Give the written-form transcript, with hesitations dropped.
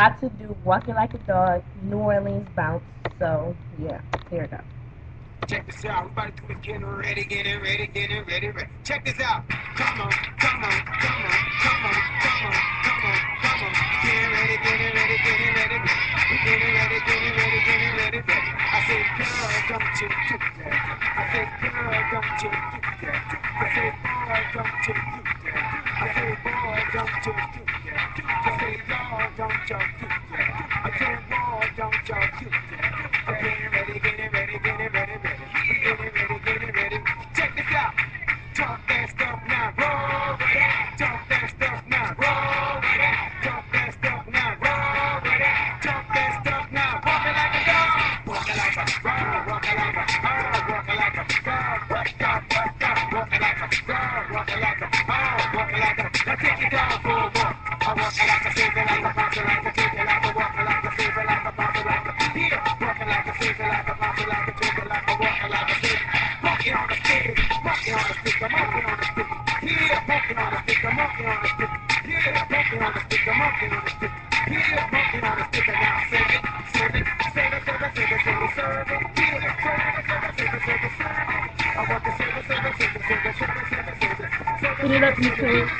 about to do Walking Like a Dog, New Orleans bounce. So, yeah, here it goes. Check this out. We about to do this getting ready, getting ready, getting ready, ready. Check this out. Come on, come on, come on, come on, come on, come on, come on. Getting ready, getting ready, getting ready, ready. We getting ready, getting ready, getting ready, ready. I say, girl, don't you do that. I say, girl, don't you do that. I say, boy, don't you do that. I say, boy, don't you do that. I say, y'all, don't y'all do that. I say, boy, don't y'all do that. I'm getting ready, getting ready, getting ready, ready. We getting ready, getting ready. Check this out. Talk that stuff now. Roll with it. Talk that stuff now. Roll with it. Talk that stuff now. Roll with it. Talk that stuff now. Walking like a dog. Walking like a dog. Walking like a dog. Walking like a dog. What's up? What's up? Walking like a dog. Walking like a dog. Walking like a. Now take it down for a walk. I walk like a saver, like a bouncer, like a take it like a walker, like a saver, like a bouncer, like a here. Walking like a saver, like a bouncer, like a take it like a walker, like a saver. Monkey on the stick, monkey on the stick, a monkey on the stick. Here, monkey on the stick, a monkey on the stick. Here, monkey on the stick, a monkey on the stick. Here, monkey on the stick, and now save it, save it, save it, save it, save it, save it, serve it. Here, save it, save it, save it, save it, serve it. I want to save it, save it, save it, save it, save it, save it, save it, save it, Put it up, YouTube.